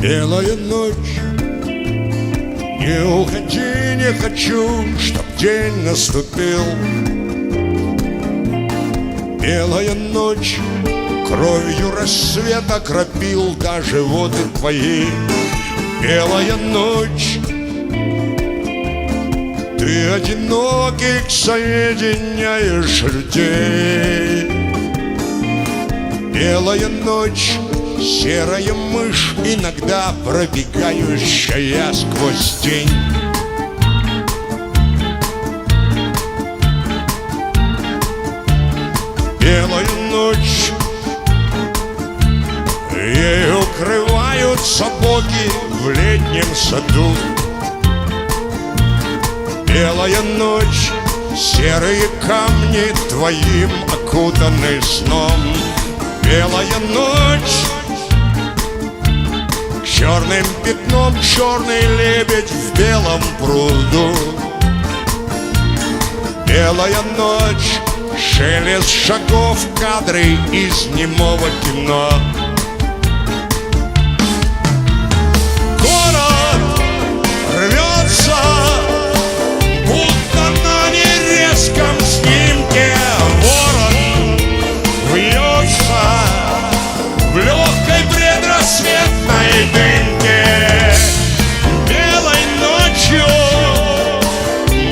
Белая ночь, не уходи, не хочу, чтоб день наступил. Белая ночь, кровью рассвет окропил даже воды твои. Белая ночь, ты одиноких соединяешь людей. Белая ночь, серая мышь, иногда пробегающая сквозь тень. Белая ночь, ей укрываются боги в летнем саду. Белая ночь, серые камни твоим окутаны сном. Белая ночь, черным пятном черный лебедь в белом пруду. Белая ночь, шелест шагов, кадры из немого кино. Город рвется, будто на нерезком снимке. Ворон вьется в легкой предрассветной дымке. Белой ночью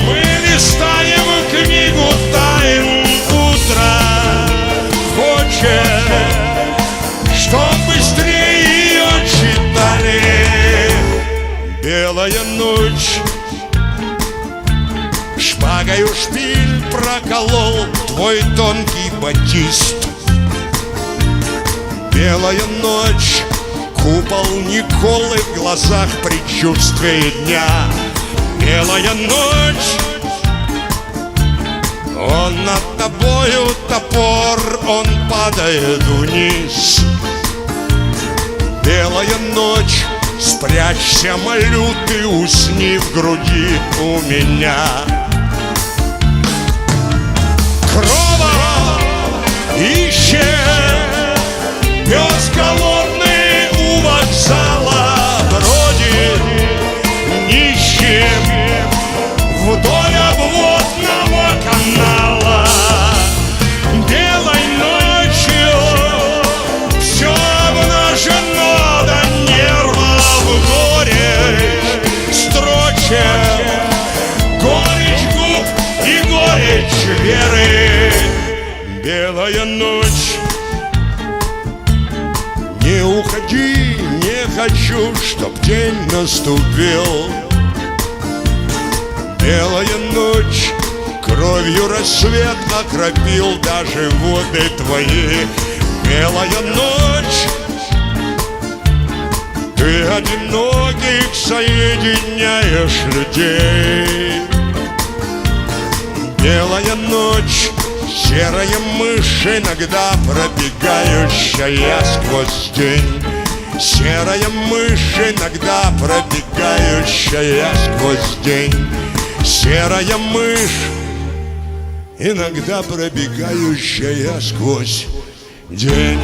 мы листаем книгу тайн утра. Хочет, чтоб быстрее ее читали. Белая ночь, шпагою шпиль проколол твой тонкий батист. Белая ночь, купол Николы в глазах предчувствие дня. Белая ночь, он над тобою топор, он падает вниз. Белая ночь, спрячься, молю, ты усни в груди у меня. Крова ищет пес голодный у вокзала, бродит нищим вдоль обводного канала. Белой ночью все обнажено до нервов, горечь строчек, горечь губ и горечь веры. Белая ночь, не уходи, не хочу, чтоб день наступил. Белая ночь, кровью рассвет окропил даже воды твои. Белая ночь, ты одиноких соединяешь людей. Белая ночь, серая мышь, иногда пробегающая сквозь день. Серая мышь, иногда пробегающая сквозь день. Серая мышь, иногда пробегающая сквозь день.